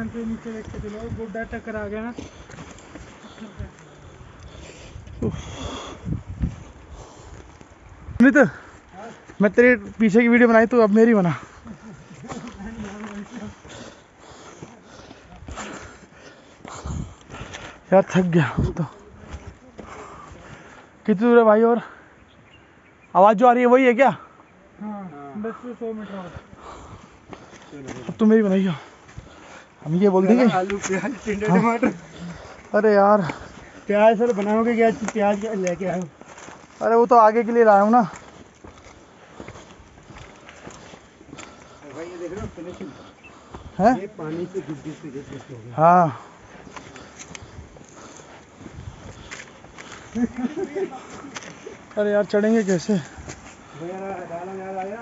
ध्यान से नीचे देख के चलो, गुड्डा टक्कर आ गया ना। अमित, मैं तेरे पीछे की वीडियो बनाई तो अब मेरी बना। यार थक गया तो। कितनी दूर है भाई? और आवाज जो आ रही है वही है क्या? हाँ, 10 से 100 मीटर और। अब तुम मेरी बनाइए। हम ये बोल देंगे आलू प्याज टिंडे टमाटर। अरे यार प्याज सर बनाओगे क्या? प्याज लेके आए? अरे वो तो आगे के लिए लाया हूँ ना। भाई ये देख रहे हो फिनिशिंग है? ये पानी से घिस हो गया। हाँ अरे यार चढ़ेंगे कैसे? यार आया